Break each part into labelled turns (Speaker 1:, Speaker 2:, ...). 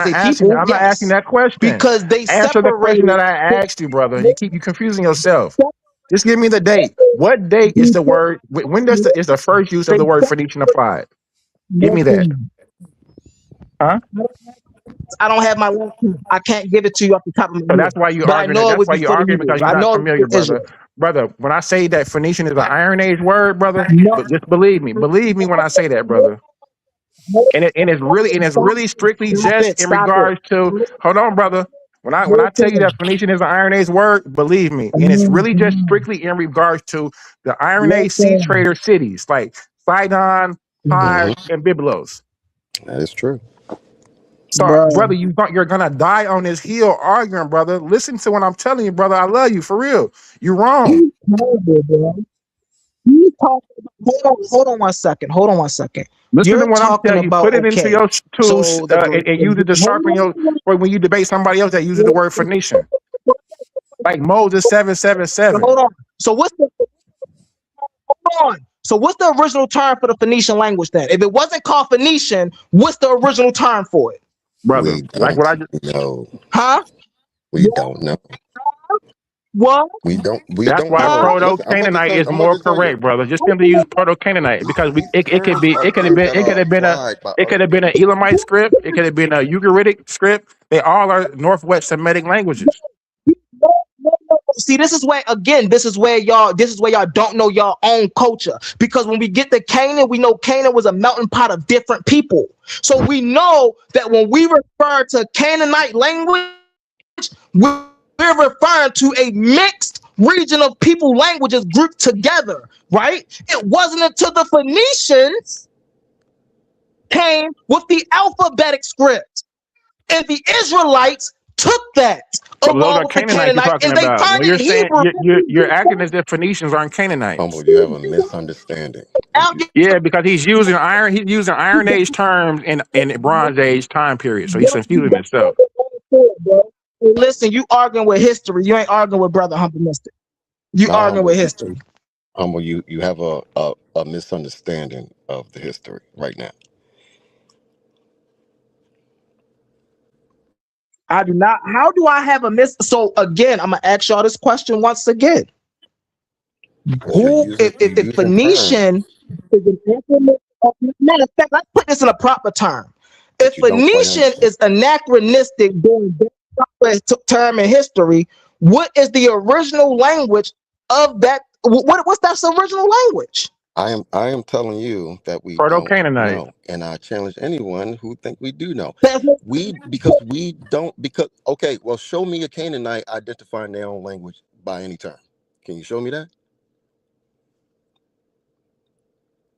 Speaker 1: say
Speaker 2: I'm
Speaker 1: people,
Speaker 2: not asking
Speaker 1: yes,
Speaker 2: that question.
Speaker 1: because they
Speaker 2: Answer the question
Speaker 1: separated.
Speaker 2: that I asked you, brother.
Speaker 1: They
Speaker 2: You confusing yourself. Just give me the date. What date is the word? When is the first use of the word Phoenician applied? Give me that.
Speaker 1: separated.
Speaker 2: Huh?
Speaker 1: I don't have my laptop. I can't give it to you off the top of my
Speaker 2: So
Speaker 1: head.
Speaker 2: that's why you
Speaker 1: But I
Speaker 2: arguing that.
Speaker 1: know it
Speaker 2: That's
Speaker 1: would
Speaker 2: why
Speaker 1: be
Speaker 2: you
Speaker 1: for the
Speaker 2: arguing because
Speaker 1: Hebrews.
Speaker 2: you're
Speaker 1: I
Speaker 2: not
Speaker 1: know it was
Speaker 2: familiar,
Speaker 1: for
Speaker 2: brother.
Speaker 1: Israel.
Speaker 2: Brother, when I say that Phoenician is an Iron Age word, brother,
Speaker 1: No,
Speaker 2: just believe me. Believe me when I say that, brother. And it's
Speaker 1: stop
Speaker 2: really
Speaker 1: it.
Speaker 2: strictly
Speaker 1: Stop
Speaker 2: just
Speaker 1: it.
Speaker 2: in
Speaker 1: Stop it.
Speaker 2: regards to. Hold on, brother. When I tell you that Phoenician is an Iron Age word, believe me, and it's really just strictly in regards to the Iron Age sea
Speaker 1: Listen.
Speaker 2: trader cities like Sidon, Tyre,
Speaker 3: Hmm.
Speaker 2: and Byblos.
Speaker 3: That is true.
Speaker 2: So,
Speaker 1: Bro.
Speaker 2: brother, you're gonna die on this hill arguing, brother. Listen to what I'm telling you, brother. I love you for real. You're wrong.
Speaker 1: He's terrible, bro. You talking hold on 1 second. Hold on 1 second.
Speaker 2: Listen to
Speaker 1: You're
Speaker 2: what I'm
Speaker 1: talking
Speaker 2: telling you.
Speaker 1: about
Speaker 2: Put it into
Speaker 1: okay.
Speaker 2: your tools
Speaker 1: So the
Speaker 2: and use it to
Speaker 1: hold
Speaker 2: sharpen your. Or when you debate somebody else that uses the word Phoenician, like Moses 777.
Speaker 1: on. So what's the hold on? So what's the original term for the Phoenician language then? If it wasn't called Phoenician, what's the original term for it?
Speaker 2: Brother.
Speaker 3: We
Speaker 2: Like what
Speaker 3: don't
Speaker 2: I just.
Speaker 3: know.
Speaker 1: Huh?
Speaker 3: We don't know.
Speaker 1: What?
Speaker 3: We don't. We
Speaker 2: That's
Speaker 3: don't
Speaker 2: why
Speaker 3: know.
Speaker 1: Huh?
Speaker 2: Proto
Speaker 3: Listen, I'm about to
Speaker 2: Canaanite
Speaker 3: tell.
Speaker 2: is
Speaker 3: I'm about
Speaker 2: more
Speaker 3: to tell you.
Speaker 2: correct, brother. Just simply use Proto Canaanite because
Speaker 3: These
Speaker 2: it could
Speaker 3: terms
Speaker 2: be
Speaker 3: are terms that
Speaker 2: it could
Speaker 3: are
Speaker 2: have been a
Speaker 3: applied by
Speaker 2: it
Speaker 3: other
Speaker 2: could have been an
Speaker 3: people.
Speaker 2: Elamite script. It could have been a Ugaritic script. They all are Northwest Semitic languages.
Speaker 1: See, this is where again, this is where y'all don't know your own culture. Because when we get to Canaan, we know Canaan was a melting pot of different people. So we know that when we refer to Canaanite language, we're referring to a mixed region of people languages grouped together, right? It wasn't until the Phoenicians came with the alphabetic script, and the Israelites took that
Speaker 2: But those
Speaker 1: along
Speaker 2: are
Speaker 1: with the
Speaker 2: Canaanites you're
Speaker 1: Canaanites,
Speaker 2: talking
Speaker 1: and they
Speaker 2: about.
Speaker 1: turned
Speaker 2: When
Speaker 1: it
Speaker 2: you're saying
Speaker 1: Hebrew.
Speaker 2: you're acting as if Phoenicians aren't Canaanites.
Speaker 3: Humble, you have a misunderstanding.
Speaker 2: Yeah, because he's using Iron Age terms in Bronze Age time period. So he's confusing himself.
Speaker 1: Listen, you arguing with history. You ain't arguing with Brother Humble Mystic. You
Speaker 3: Now,
Speaker 1: arguing
Speaker 3: humble,
Speaker 1: with history.
Speaker 3: humble, you have a misunderstanding of the history right now.
Speaker 1: I do not. How do I have a miss? So again, I'm gonna ask y'all this question once again.
Speaker 3: Because you're
Speaker 1: Who,
Speaker 3: using you're
Speaker 1: if
Speaker 3: using terms
Speaker 1: Phoenician is an acronym? Matter of fact, let's put this in a proper term. If
Speaker 3: that you don't quite
Speaker 1: Phoenician
Speaker 3: understand.
Speaker 1: is anachronistic during this proper term in history, what is the original language of that? What's that original language?
Speaker 3: I am telling you that we
Speaker 2: Proto
Speaker 3: don't
Speaker 2: Canaanite.
Speaker 3: know, and I challenge anyone who think we do know.
Speaker 1: That's
Speaker 3: Because we don't because okay, well, show me a Canaanite identifying their own language by any term. Can you show me that?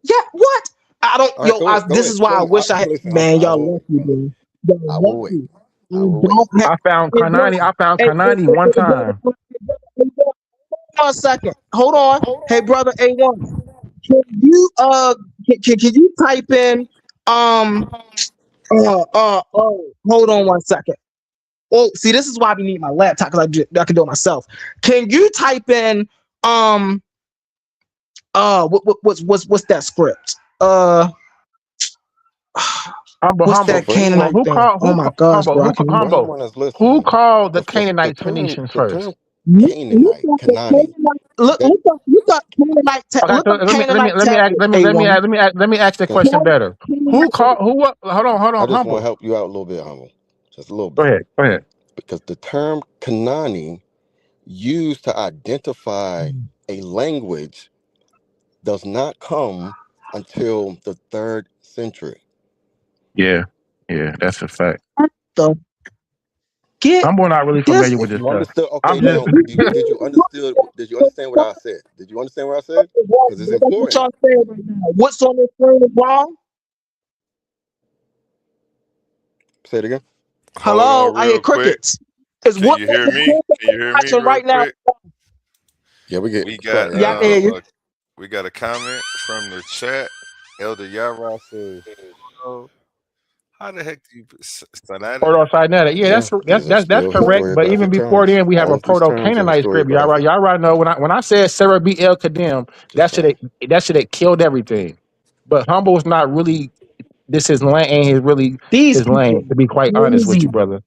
Speaker 1: yeah. What? I don't.
Speaker 3: All right,
Speaker 1: Yo,
Speaker 3: go ahead. Go
Speaker 1: this
Speaker 3: ahead.
Speaker 1: is why
Speaker 3: Show
Speaker 1: I
Speaker 3: me.
Speaker 1: wish I had.
Speaker 3: Listen,
Speaker 1: Man,
Speaker 3: I
Speaker 1: y'all
Speaker 3: will wait.
Speaker 1: lucky, man. Y'all
Speaker 3: I will wait.
Speaker 1: lucky.
Speaker 3: I
Speaker 1: You
Speaker 3: will wait.
Speaker 1: don't have.
Speaker 2: I found
Speaker 1: Hey, bro.
Speaker 2: Kanani. I found
Speaker 1: Hey,
Speaker 2: Kanani one
Speaker 1: brother,
Speaker 2: time.
Speaker 1: hey, bro, 1 second. Hold on. Hey, brother A1. Can you can you type in um hold on 1 second. Oh, see, this is why we need my laptop because I can do it myself. Can you type in um what's that script? What's
Speaker 2: Humble.
Speaker 3: So
Speaker 1: that
Speaker 3: for
Speaker 2: Well,
Speaker 1: Canaanite
Speaker 3: anyone,
Speaker 2: who
Speaker 1: thing?
Speaker 2: called
Speaker 1: Oh my gosh, bro, I can
Speaker 3: for
Speaker 1: remember.
Speaker 2: humble?
Speaker 3: anyone that's
Speaker 2: Who
Speaker 3: listening,
Speaker 2: called the
Speaker 3: the
Speaker 2: Canaanites
Speaker 3: term
Speaker 2: Phoenicians
Speaker 3: the
Speaker 2: first?
Speaker 3: term Canaanite, Kanani, that
Speaker 1: Look up Canaanite
Speaker 2: Okay,
Speaker 1: look
Speaker 2: so
Speaker 1: up Canaanite
Speaker 2: let me ask
Speaker 1: tablets, A1.
Speaker 2: let me ask the
Speaker 3: can,
Speaker 2: question better. Who called who what hold
Speaker 3: I
Speaker 2: on,
Speaker 3: just want to
Speaker 2: humble.
Speaker 3: help you out a little bit, humble, just a little
Speaker 2: Go
Speaker 3: bit,
Speaker 2: ahead. Go ahead.
Speaker 3: because the term Kanani used to identify a language does not come until the 3rd century.
Speaker 2: Yeah. Yeah, that's a fact.
Speaker 1: The get
Speaker 2: Humble not really
Speaker 1: this
Speaker 2: familiar with
Speaker 3: If
Speaker 2: this
Speaker 3: you
Speaker 2: stuff.
Speaker 3: understood, okay,
Speaker 2: I'm just
Speaker 3: now did you understand what I said? Did you understand what I said? Because it's
Speaker 1: what
Speaker 3: important.
Speaker 1: y'all saying right now. What's on this screen is wrong?
Speaker 3: Say it again.
Speaker 4: Hold
Speaker 1: Hello,
Speaker 4: on
Speaker 1: I hear
Speaker 4: real quick.
Speaker 1: crickets. Is
Speaker 4: Can
Speaker 1: what
Speaker 4: you hear me? Can you hear me
Speaker 1: watching
Speaker 4: real
Speaker 1: right now?
Speaker 4: quick?
Speaker 3: Yeah, we get.
Speaker 4: We got
Speaker 3: Sorry,
Speaker 1: Yeah, I can hear you.
Speaker 4: we got a comment from the chat. Elder Yara says, "Oh, how the heck do you Sonata?"
Speaker 2: proto Sinaitic. Yeah,
Speaker 3: yeah, these are
Speaker 2: that's
Speaker 3: still
Speaker 2: correct. But even
Speaker 3: historiographic
Speaker 2: before
Speaker 3: terms.
Speaker 2: then, we have
Speaker 3: All
Speaker 2: a
Speaker 3: of these
Speaker 2: proto
Speaker 3: terms are
Speaker 2: Canaanite script.
Speaker 3: historiographic.
Speaker 2: Y'all right know when I said Sarah B. El Kadim,
Speaker 3: Just saying.
Speaker 2: that should have killed everything. But humble was not really this his lane ain't his really
Speaker 1: These
Speaker 2: his lane,
Speaker 1: people
Speaker 2: to be quite honest with
Speaker 1: crazy.
Speaker 2: you, brother.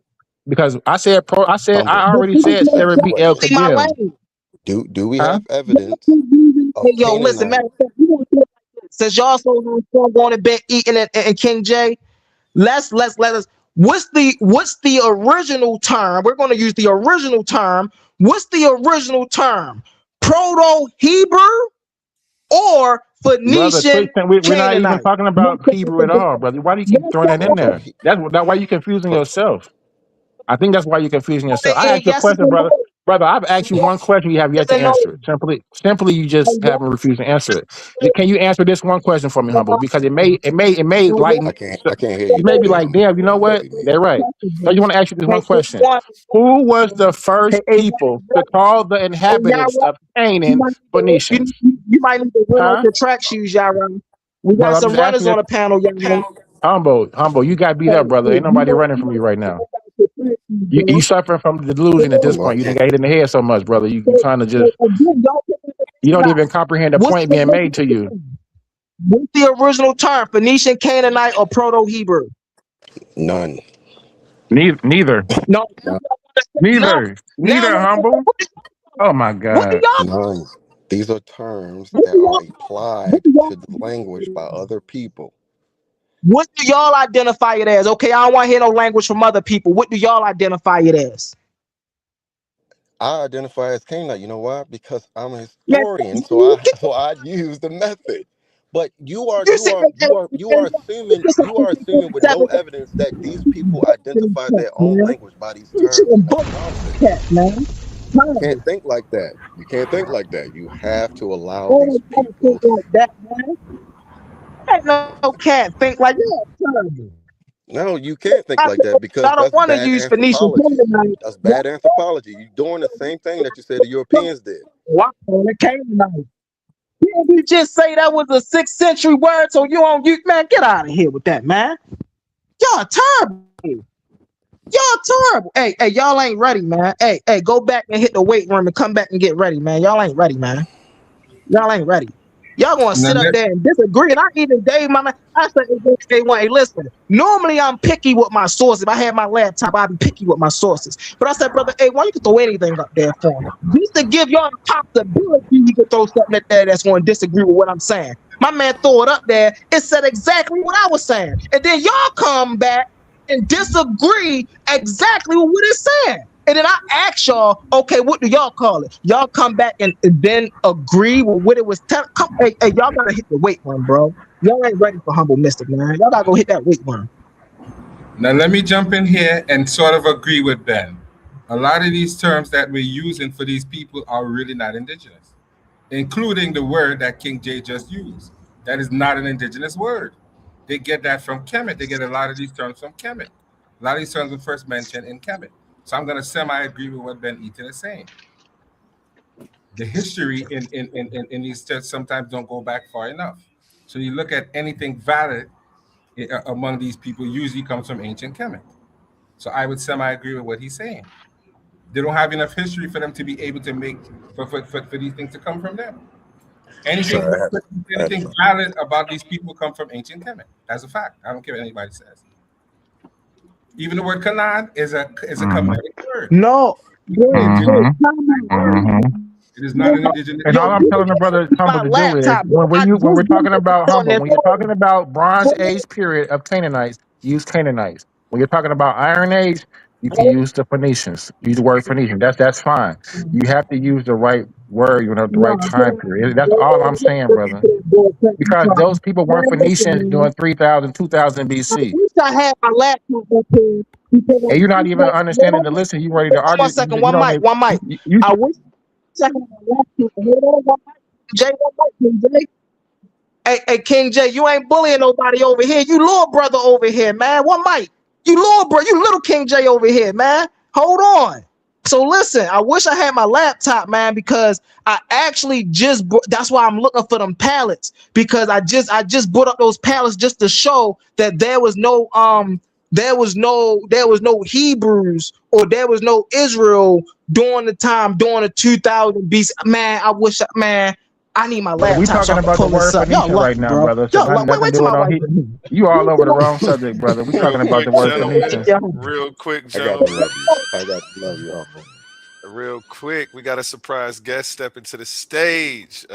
Speaker 2: Because I
Speaker 3: Humble.
Speaker 1: The
Speaker 2: already
Speaker 1: people
Speaker 2: said
Speaker 1: that
Speaker 2: Sarah B. L.
Speaker 3: Question.
Speaker 1: definitely my
Speaker 2: condemned.
Speaker 1: lane.
Speaker 3: Do we
Speaker 2: Huh?
Speaker 3: have evidence
Speaker 1: Hey,
Speaker 3: of
Speaker 1: yo, listen,
Speaker 3: Canaanite?
Speaker 1: matter of fact, you want to do it like this. Since y'all so strong going to bed eating and King J, let us. What's the original term? We're going to use the original term. What's the original term? Proto Hebrew or
Speaker 2: Brother,
Speaker 1: Phoenician
Speaker 2: we're not even
Speaker 1: Canaanite?
Speaker 2: talking
Speaker 1: No,
Speaker 2: about Hebrew at all, brother. Why do you keep throwing that in
Speaker 3: Proto.
Speaker 2: there? That's why you're confusing
Speaker 3: Pro,
Speaker 2: yourself. I think that's why you're confusing yourself. I asked you a
Speaker 1: Yes
Speaker 2: question,
Speaker 1: or
Speaker 2: brother.
Speaker 1: no?
Speaker 2: Brother, I've asked you one question. You have yet
Speaker 1: Yes
Speaker 2: to
Speaker 1: or no?
Speaker 2: answer it. Simply, you just haven't refused to answer it. Can you answer this one question for me, humble? Because it may lighten.
Speaker 3: I can't hear
Speaker 2: You
Speaker 3: you
Speaker 2: may be
Speaker 3: clearly.
Speaker 2: like, damn, you know
Speaker 3: It might
Speaker 2: what?
Speaker 3: be me.
Speaker 2: They're right. So I just want to ask you this
Speaker 1: Hey,
Speaker 2: one question:
Speaker 1: one.
Speaker 2: Who was the
Speaker 1: Hey,
Speaker 2: first
Speaker 1: hey,
Speaker 2: people to call the inhabitants
Speaker 1: Yara,
Speaker 2: of
Speaker 1: you
Speaker 2: Canaan
Speaker 1: might need to,
Speaker 2: Phoenicians?
Speaker 1: you might need to run out
Speaker 2: Huh?
Speaker 1: your track shoes, Yara. We got
Speaker 2: Brother, I'm
Speaker 1: some
Speaker 2: just asking
Speaker 1: runners
Speaker 2: you.
Speaker 1: on the panel, Yara.
Speaker 2: Humble, you got beat
Speaker 1: Hey,
Speaker 2: up, brother.
Speaker 1: hey,
Speaker 2: Ain't nobody running from you right
Speaker 1: you
Speaker 2: now.
Speaker 1: might run out your track shoes,
Speaker 2: You
Speaker 1: bro.
Speaker 2: suffering from the delusion at
Speaker 3: Too
Speaker 2: this point. You
Speaker 3: much.
Speaker 2: didn't get hit in the head so much, brother. You
Speaker 1: So,
Speaker 2: kind of
Speaker 1: so
Speaker 2: just
Speaker 1: again, y'all put this
Speaker 2: you don't
Speaker 1: back.
Speaker 2: even comprehend the
Speaker 1: What's
Speaker 2: point
Speaker 1: the
Speaker 2: being made to
Speaker 1: original
Speaker 2: you.
Speaker 1: term? What's the original term? Phoenician, Canaanite, or Proto-Hebrew?
Speaker 3: None.
Speaker 2: Neither,
Speaker 1: No,
Speaker 3: None.
Speaker 1: now, now,
Speaker 2: neither. Humble. Oh my
Speaker 1: what do
Speaker 2: God.
Speaker 1: y'all,
Speaker 3: None. These are terms
Speaker 1: what
Speaker 3: that
Speaker 1: do
Speaker 3: are
Speaker 1: y'all, what
Speaker 3: applied
Speaker 1: do
Speaker 3: to the language by
Speaker 1: y'all,
Speaker 3: other people.
Speaker 1: what do y'all identify it as? Okay, I don't want to hear no language from other people. What do y'all identify it as?
Speaker 3: I identify as Canaanite. You know why? Because I'm a
Speaker 1: Man,
Speaker 3: historian,
Speaker 1: get
Speaker 3: so I use the method. But
Speaker 1: you say,
Speaker 3: you are assuming with no evidence that these people identify their own
Speaker 1: man.
Speaker 3: language by these
Speaker 1: You
Speaker 3: terms,
Speaker 1: shooting
Speaker 3: and that's
Speaker 1: bullets,
Speaker 3: nonsense.
Speaker 1: man.
Speaker 3: You
Speaker 1: Tired.
Speaker 3: can't think like that. You can't think like that. You have to allow
Speaker 1: Oh,
Speaker 3: these
Speaker 1: I gotta think
Speaker 3: people.
Speaker 1: like that, man. Ain't no cat think like that. Terrible.
Speaker 3: No, you can't think
Speaker 1: I
Speaker 3: like that
Speaker 1: said,
Speaker 3: because
Speaker 1: I don't
Speaker 3: that's
Speaker 1: want to
Speaker 3: bad
Speaker 1: use Phoenician
Speaker 3: anthropology.
Speaker 1: Canaanite.
Speaker 3: That's bad anthropology. You're doing the same thing that you said the Europeans did.
Speaker 1: Why on the Canaanite? Didn't you just say that was a 6th century word? So you on you man, get out of here with that, man. Y'all terrible. Y'all terrible. Hey, y'all ain't ready, man. Hey, go back and hit the weight room and come back and get ready, man. Y'all ain't ready, man. Y'all ain't ready. Y'all gonna
Speaker 5: Now
Speaker 1: sit up
Speaker 5: let,
Speaker 1: there and disagree. And I even gave my man. I said, hey, listen. Normally I'm picky with my sources. If I had my laptop, I'd be picky with my sources. But I said, brother, hey, why you can throw anything up there for me? Just to give y'all the possibility you can throw something up there that's gonna disagree with what I'm saying. My man throw it up there. It said exactly what I was saying. And then y'all come back and disagree exactly with what it's saying. And then I ask y'all, okay, what do y'all call it? Y'all come back and then agree with what it was telling. Hey, y'all gotta hit the weight room, bro. Y'all ain't ready for humble mystic, man. Y'all gotta go hit that weight room.
Speaker 5: now let me jump in here and sort of agree with Ben. A lot of these terms that we're using for these people are really not indigenous, including the word that King J just used. That is not an indigenous word. They get that from Kemet. They get a lot of these terms from Kemet. A lot of these terms were first mentioned in Kemet. So I'm going to semi agree with what Ben Eaton is saying. The history in these texts sometimes don't go back far enough. So you look at anything valid among these people usually comes from ancient Kemet. So I would semi agree with what he's saying. They don't have enough history for them to be able to make for these things to come from them. Anything
Speaker 3: Sorry, I had to
Speaker 5: anything
Speaker 3: drop.
Speaker 5: valid about these people come from ancient Kemet. That's a fact. I don't care what anybody says. Even the word Canaan is a
Speaker 2: Mm-hmm.
Speaker 5: Kemetic word.
Speaker 1: No,
Speaker 5: It's not an
Speaker 2: Mm-hmm.
Speaker 5: indigenous word.
Speaker 2: Mm-hmm.
Speaker 5: It is not an indigenous
Speaker 2: And
Speaker 1: yo,
Speaker 2: all
Speaker 5: word.
Speaker 2: I'm
Speaker 1: you
Speaker 2: telling the brother humble
Speaker 1: my
Speaker 2: to do is
Speaker 1: laptop, bro. I just
Speaker 2: when we're
Speaker 1: been
Speaker 2: talking about
Speaker 1: on
Speaker 2: humble,
Speaker 1: this.
Speaker 2: when you're talking about Bronze Age period of Canaanites, use Canaanites. When you're talking about Iron Age, you can use the Phoenicians. Use the word Phoenician. That's fine. You have to use the right word, the right
Speaker 1: No,
Speaker 2: time period. That's all I'm saying, brother. Because those people weren't
Speaker 1: man, listen,
Speaker 2: Phoenicians
Speaker 1: man.
Speaker 2: during 3000, 2000
Speaker 1: I
Speaker 2: BC.
Speaker 1: wish I had my laptop up here because I
Speaker 2: And you're not
Speaker 1: wish
Speaker 2: even
Speaker 1: that. Hold
Speaker 2: understanding
Speaker 1: on,
Speaker 2: the listen. You ready to
Speaker 1: hold on
Speaker 2: argue?
Speaker 1: one second.
Speaker 2: You
Speaker 1: One
Speaker 2: don't
Speaker 1: mic,
Speaker 2: even,
Speaker 1: one mic.
Speaker 2: you
Speaker 1: I wish I had my laptop. Hold on, one mic. Jay, one mic, King Jay. Hey, King J, you ain't bullying nobody over here. You little brother over here, man. One mic. You little bro, you little King J over here, man. Hold on. So listen, I wish I had my laptop, man, because I actually that's why I'm looking for them pallets because I just brought up those pallets just to show that there was no Hebrews or there was no Israel during the 2000 BC. Man, I wish man I need my
Speaker 2: Brother, we
Speaker 1: laptop so
Speaker 2: talking
Speaker 1: I can
Speaker 2: about the
Speaker 1: pull this
Speaker 2: word
Speaker 1: up. Y'all
Speaker 2: Phoenician right
Speaker 1: lucky,
Speaker 2: now,
Speaker 1: bro.
Speaker 2: brother. So
Speaker 1: Y'all
Speaker 2: not
Speaker 1: lucky.
Speaker 2: nothing
Speaker 1: Wait till
Speaker 2: doing
Speaker 1: my
Speaker 2: on
Speaker 1: wife
Speaker 2: he.
Speaker 1: get here.
Speaker 2: You all over the
Speaker 1: Come
Speaker 2: wrong
Speaker 1: on.
Speaker 2: subject, brother. We
Speaker 4: Real
Speaker 2: talking about
Speaker 4: quick,
Speaker 2: the word
Speaker 4: gentlemen.
Speaker 2: Phoenician.
Speaker 1: Y'all.
Speaker 4: Real quick,
Speaker 3: I got
Speaker 4: gentlemen.
Speaker 3: you, Lovey. I got you, Lovey.
Speaker 4: Real quick, we got a surprise guest step into the stage.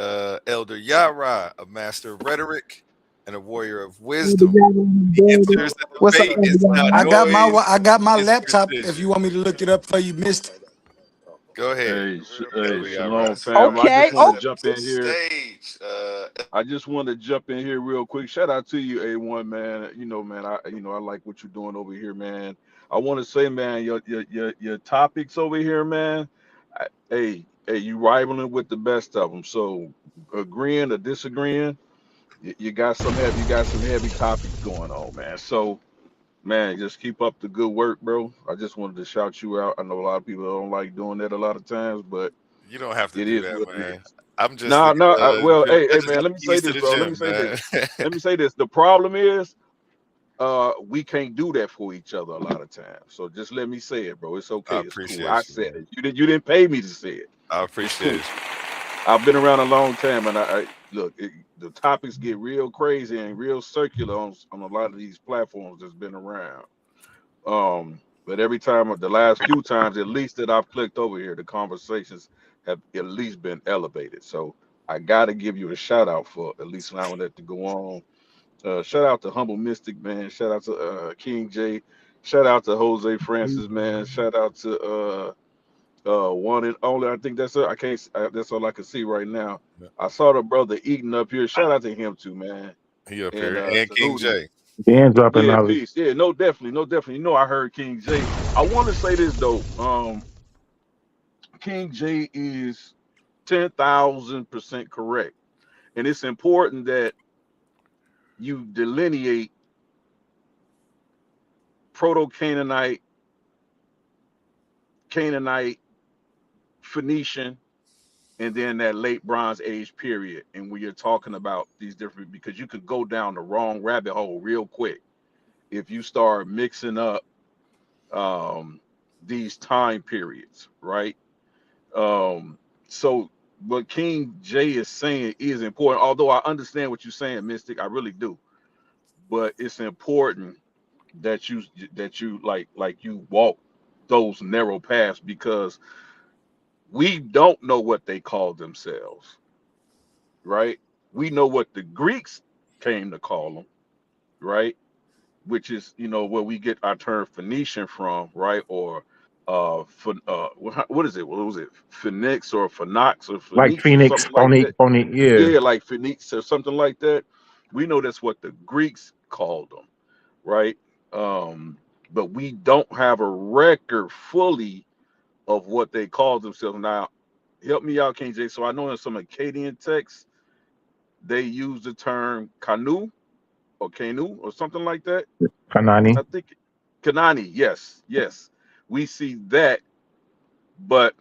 Speaker 4: Elder Yara, a master of rhetoric and a warrior of wisdom. He enters the
Speaker 1: What's up,
Speaker 4: debate.
Speaker 1: Elder
Speaker 4: It's not
Speaker 1: Yama?
Speaker 4: noise,
Speaker 6: I got my
Speaker 4: it's
Speaker 6: laptop. If you
Speaker 4: precision.
Speaker 6: want me to look it up for you, missed.
Speaker 4: Go ahead,
Speaker 7: Hey,
Speaker 4: Elder Yara.
Speaker 7: shalom, fam. I
Speaker 1: Okay.
Speaker 7: just want
Speaker 1: Oh,
Speaker 7: to jump in here.
Speaker 4: Stage.
Speaker 7: I just want to jump in here real quick. Shout out to you, A1 man. Man, I like what you're doing over here, man. I want to say, man, your topics over here, man. Hey, you rivaling with the best of them. So, agreeing or disagreeing, you got some heavy topics going on, man. So, man, just keep up the good work, bro. I just wanted to shout you out. I know a lot of people don't like doing that a lot of times, but
Speaker 4: you don't have to
Speaker 7: it
Speaker 4: do
Speaker 7: is
Speaker 4: that,
Speaker 7: what it
Speaker 4: man.
Speaker 7: is.
Speaker 4: I'm just the
Speaker 7: No, no. Well,
Speaker 4: I
Speaker 7: hey,
Speaker 4: just
Speaker 7: man.
Speaker 4: got
Speaker 7: Let
Speaker 4: the
Speaker 7: me say
Speaker 4: keys to
Speaker 7: this,
Speaker 4: the
Speaker 7: bro. Let me
Speaker 4: gym,
Speaker 7: say this.
Speaker 4: man.
Speaker 7: Let me say this. The problem is, we can't do that for each other a lot of times. So just let me say it, bro. It's okay.
Speaker 4: I
Speaker 7: It's cool. I
Speaker 4: appreciate you,
Speaker 7: said
Speaker 4: man.
Speaker 7: it. You didn't pay me to say
Speaker 4: I
Speaker 7: it.
Speaker 4: appreciate you.
Speaker 7: I've been around a long time, and I look. The topics get real crazy and real circular on a lot of these platforms that's been around. But every time, the last few times at least that I've clicked over here, the conversations have at least been elevated. So I gotta give you a shout out for at least allowing that to go on. Shout out to Humble Mystic, man. Shout out to King J. Shout out to Jose Francis, man. Shout out to one and only. I think that's it. I can't. That's all I can see right now. I saw the brother eating up here. Shout out to him too, man.
Speaker 4: He up
Speaker 7: And
Speaker 4: here. And King
Speaker 7: salute him.
Speaker 4: J.
Speaker 2: Hands dropping
Speaker 7: Yeah,
Speaker 2: knowledge.
Speaker 7: peace. Yeah, no, definitely, no, definitely. I heard King J. I want to say this though. King J is 10,000% correct, and it's important that you delineate Proto-Canaanite, Canaanite, Phoenician, and then that late Bronze Age period. And when you're talking about these different, because you could go down the wrong rabbit hole real quick if you start mixing up um, these time periods, right? So what King J is saying is important. Although I understand what you're saying, Mystic, I really do. But it's important that you like you walk those narrow paths because we don't know what they call themselves, right? We know what the Greeks came to call them, right? Which is where we get our term Phoenician from, right? Or what is it? What was it? Phoenix or Phoenix or
Speaker 2: Like
Speaker 7: Phoenix or
Speaker 2: Phoenix,
Speaker 7: something like
Speaker 2: phony,
Speaker 7: that.
Speaker 2: phony. Yeah.
Speaker 7: Yeah, like Phoenix or something like that. We know that's what the Greeks called them, right? Um, but we don't have a record fully of what they called themselves. Now, help me out, King J. So I know in some Akkadian texts they use the term Kanu or Kanu or something like that.
Speaker 2: Kanani.
Speaker 7: I think Kanani, yes, yes. We see that, but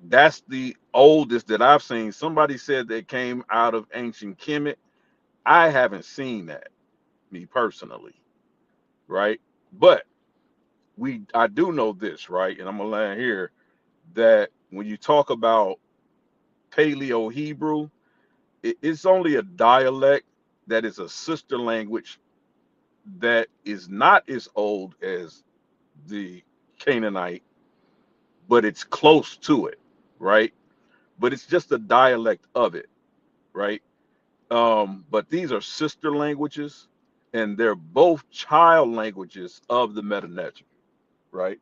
Speaker 7: that's the oldest that I've seen. Somebody said they came out of ancient Kemet. I haven't seen that, me personally, right? But I do know this, right? And I'm gonna land here that when you talk about Paleo Hebrew, it's only a dialect that is a sister language that is not as old as the Canaanite, but it's close to it, right? But it's just a dialect of it, right? But these are sister languages, and they're both child languages of the Meta Neter, right?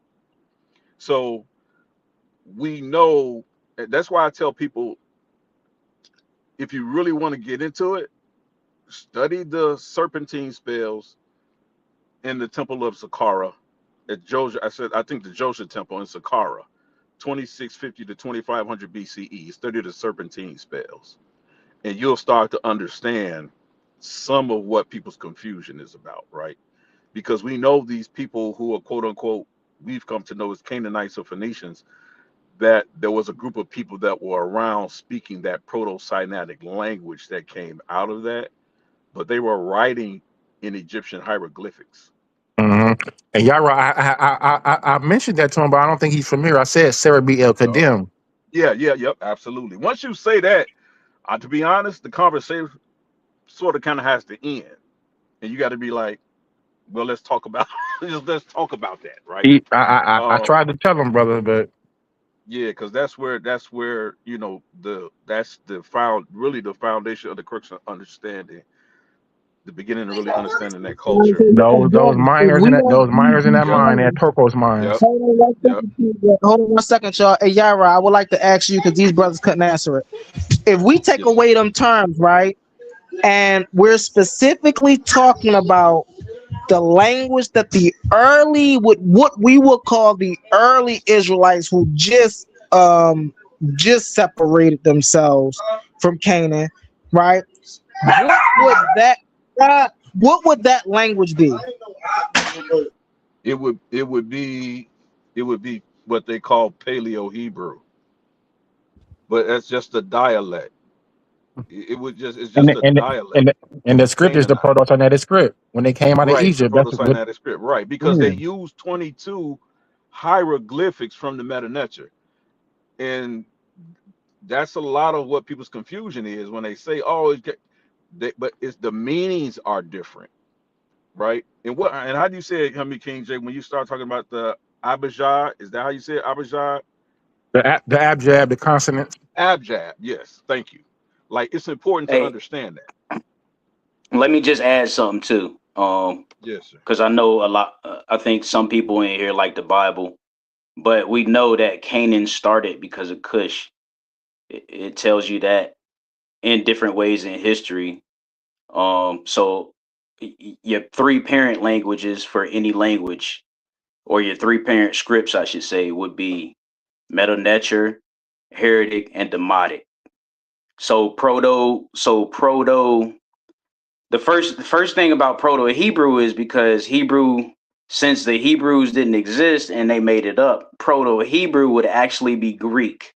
Speaker 7: So we know that's why I tell people if you really want to get into it, study the serpentine spells in the Temple of Saqqara at Joja. I think the Joja Temple in Saqqara, 2650 to 2500 BCE. Study the serpentine spells, and you'll start to understand some of what people's confusion is about, right? Because we know these people who are quote unquote we've come to know as Canaanites or Phoenicians, that there was a group of people that were around speaking that proto-Sinaitic language that came out of that, but they were writing in Egyptian hieroglyphics.
Speaker 2: hmm And Yara, I mentioned that to him, but I don't think he's familiar. I said Sarah B. El
Speaker 7: Uh,
Speaker 2: Kadim.
Speaker 7: yeah, yeah, yep, absolutely. Once you say that, To be honest, the conversation sort of kind of has to end, and you got to be like, well, let's talk about let's talk about that, right?
Speaker 2: I
Speaker 7: Um,
Speaker 2: tried to tell him, brother, but
Speaker 7: yeah, because that's where that's the found really the foundation of the crux of understanding, the beginning of really understanding that culture.
Speaker 2: those
Speaker 1: If
Speaker 2: miners
Speaker 1: we
Speaker 2: in
Speaker 1: don't
Speaker 2: that
Speaker 7: Yep,
Speaker 2: mine, that turquoise
Speaker 7: yep,
Speaker 2: mines.
Speaker 1: hold on one
Speaker 7: yep.
Speaker 1: second, hold on 1 second, y'all. Hey, Yara, I would like to ask you because these brothers couldn't answer it. If we take
Speaker 7: Yes, sir.
Speaker 1: away them terms, right, and we're specifically talking about the language that the early, what we would call the early Israelites who just separated themselves from Canaan, right? What would
Speaker 7: Hmm.
Speaker 1: that language be?
Speaker 7: It would be what they call Paleo Hebrew, but that's just a dialect. It's
Speaker 2: And
Speaker 7: just
Speaker 2: the,
Speaker 7: a
Speaker 2: and the,
Speaker 7: dialect
Speaker 2: and the, and the
Speaker 7: of
Speaker 2: script is the
Speaker 7: Canaanite.
Speaker 2: proto-Sinaitic script. When they came out of
Speaker 7: Right, the
Speaker 2: Egypt, that's what.
Speaker 7: proto-Sinaitic script, right? Because they
Speaker 2: Yeah.
Speaker 7: use 22 hieroglyphics from the Meta Nature, and that's a lot of what people's confusion is when they say, "Oh, but it's the meanings are different, right?" And how do you say it, King J, when you start talking about the Abijah? Is that how you say it, Abijah?
Speaker 2: The abjad, the consonants.
Speaker 7: Abjad, yes, thank you. Like it's important to
Speaker 6: Hey,
Speaker 7: understand that.
Speaker 6: let me just add something too.
Speaker 7: Yes, sir.
Speaker 6: Because I know a lot. I think some people in here like the Bible, but we know that Canaan started because of Cush. It tells you that in different ways in history. So your three parent languages for any language, or your three parent scripts, I should say, would be Meta Nature, Heretic, and Demotic. So proto. The first thing about Proto Hebrew is because Hebrew, since the Hebrews didn't exist and they made it up, Proto Hebrew would actually be Greek.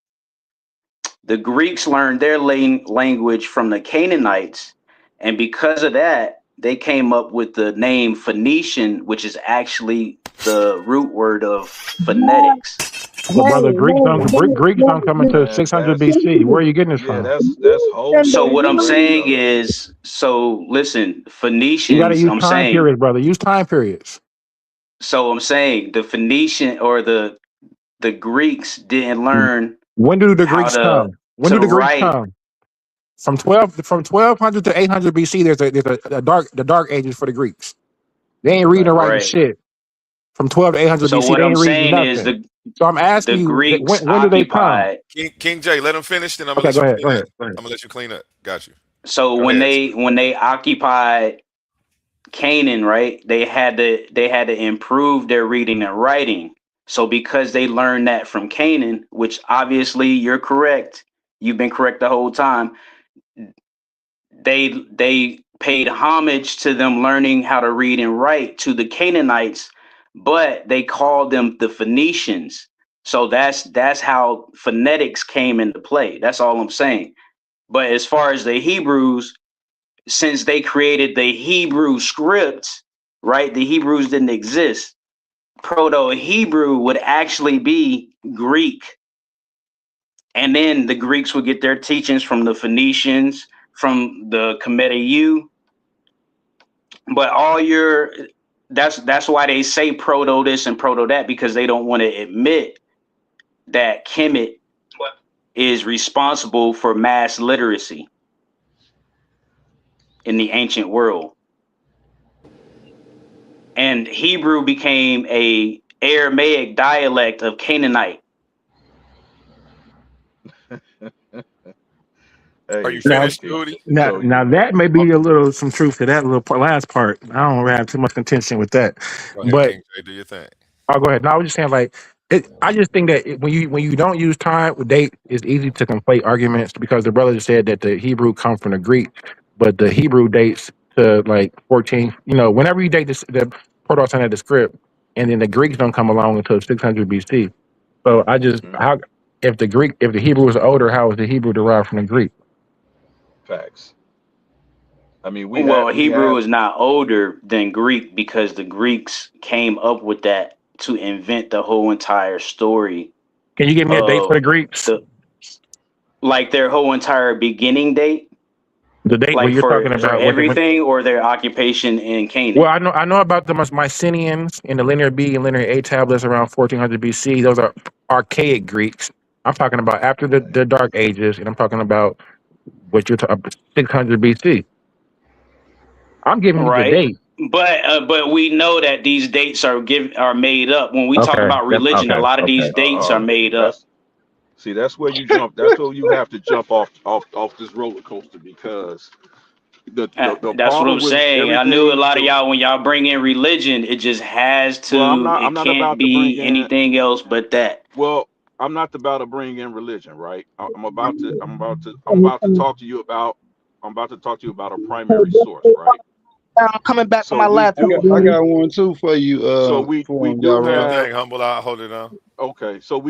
Speaker 6: The Greeks learned their language from the Canaanites, and because of that, they came up with the name Phoenician, which is actually the root word of phonetics.
Speaker 2: But brother, Greeks don't come until
Speaker 7: Man,
Speaker 2: 600 BC. Where are you getting this
Speaker 7: yeah,
Speaker 2: from?
Speaker 7: that's whole
Speaker 6: So
Speaker 7: shades
Speaker 6: what
Speaker 7: of
Speaker 6: I'm
Speaker 7: gray,
Speaker 6: saying
Speaker 7: brother.
Speaker 6: is, so listen,
Speaker 2: You got to
Speaker 6: Phoenicians,
Speaker 2: use
Speaker 6: I'm
Speaker 2: time
Speaker 6: saying,
Speaker 2: periods, brother. Use time periods.
Speaker 6: the Phoenician or the Greeks didn't learn
Speaker 2: When do the
Speaker 6: how
Speaker 2: Greeks come? When
Speaker 6: to
Speaker 2: do the Greeks
Speaker 6: write.
Speaker 2: come? From 1200 to 800 BC. The dark ages for the Greeks. They ain't reading or
Speaker 7: Facts.
Speaker 2: writing
Speaker 6: Right.
Speaker 2: shit. From 12 to 800
Speaker 6: So
Speaker 2: BC,
Speaker 6: what
Speaker 2: they
Speaker 6: I'm
Speaker 2: ain't reading
Speaker 6: saying is
Speaker 2: nothing. So I'm asking
Speaker 6: the
Speaker 2: you,
Speaker 6: Greeks
Speaker 2: when do they come?
Speaker 6: occupied.
Speaker 4: King J, let him finish, then I'm gonna
Speaker 2: Okay,
Speaker 4: let
Speaker 2: go
Speaker 4: you
Speaker 2: ahead.
Speaker 4: clean
Speaker 2: Go
Speaker 4: up.
Speaker 2: ahead. Go ahead.
Speaker 4: I'm gonna let you clean up. Got you.
Speaker 6: So
Speaker 4: Go
Speaker 6: when
Speaker 4: ahead.
Speaker 6: they occupied Canaan, right? They had to improve their reading and writing. So because they learned that from Canaan, which obviously you're correct, you've been correct the whole time. They paid homage to them learning how to read and write to the Canaanites, but they called them the Phoenicians. So that's how phonetics came into play. That's all I'm saying. But as far as the Hebrews, since they created the Hebrew script, right? The Hebrews didn't exist. Proto Hebrew would actually be Greek. And then the Greeks would get their teachings from the Phoenicians, from the Kemet U. But that's why they say proto this and proto that, because they don't want to admit that Kemet is responsible for mass literacy in the ancient world. And Hebrew became a Aramaic dialect of Canaanite.
Speaker 4: Are you
Speaker 7: Hey,
Speaker 2: Now,
Speaker 7: hey,
Speaker 4: finished,
Speaker 7: King.
Speaker 4: Udi?
Speaker 7: So
Speaker 2: now that may be a little some truth to that little last part. I don't have too much contention with that,
Speaker 4: Go ahead,
Speaker 2: but
Speaker 4: King J, do your thing.
Speaker 2: I'll go ahead. No, I was just saying, like, I just think that when you don't use time with date, it's easy to conflate arguments because the brother said that the Hebrew come from the Greek, but the Hebrew dates to like 14. Whenever you date the Proto-Sinaitic script, and then the Greeks don't come along until 600 BC. So I just
Speaker 7: mhm,
Speaker 2: how if the Hebrew is older, how is the Hebrew derived from the Greek?
Speaker 7: facts. I mean, we
Speaker 6: Well,
Speaker 7: have we
Speaker 6: Hebrew
Speaker 7: have
Speaker 6: is not older than Greek because the Greeks came up with that to invent the whole entire story
Speaker 2: Can you give me a date for
Speaker 6: of
Speaker 2: the Greeks?
Speaker 6: the Like their whole entire beginning date,
Speaker 2: The date when
Speaker 6: like
Speaker 2: you're talking
Speaker 6: for
Speaker 2: about
Speaker 6: everything, or their occupation in
Speaker 2: well,
Speaker 6: Canaan.
Speaker 2: I know about the Mycenaeans in the Linear B and Linear A tablets around 1400 BC. Those are archaic Greeks. I'm talking about after the Dark Ages, and I'm talking about what you're talking 600 BC. I'm giving you the
Speaker 6: Right.
Speaker 2: date.
Speaker 6: But we know that these dates are made up. When we talk
Speaker 2: Okay.
Speaker 6: about
Speaker 2: Yep.
Speaker 6: religion, a
Speaker 2: Okay.
Speaker 6: lot of
Speaker 2: Okay.
Speaker 6: these dates are made up.
Speaker 7: That's see, that's where you jump. That's where you have to jump off this roller coaster because the
Speaker 6: That's what
Speaker 7: problem
Speaker 6: I'm
Speaker 7: with
Speaker 6: saying. I knew a
Speaker 7: everything.
Speaker 6: lot of y'all, when y'all bring in religion, it just has
Speaker 7: Well,
Speaker 6: to.
Speaker 7: I'm
Speaker 6: It
Speaker 7: not
Speaker 6: can't
Speaker 7: about to bring
Speaker 6: be
Speaker 7: in.
Speaker 6: anything else but that.
Speaker 7: Well, I'm not about to bring in religion, right? I'm about to talk to you about. I'm about to talk to you about a primary source, right?
Speaker 1: I'm coming back for
Speaker 7: So
Speaker 1: my
Speaker 7: we
Speaker 1: last
Speaker 7: do.
Speaker 1: one.
Speaker 8: I got one too for you,
Speaker 7: So we
Speaker 8: for
Speaker 7: do
Speaker 8: y'all.
Speaker 4: Sure
Speaker 8: Right.
Speaker 4: thing,
Speaker 7: have.
Speaker 4: humble out, hold it on.
Speaker 7: Okay, so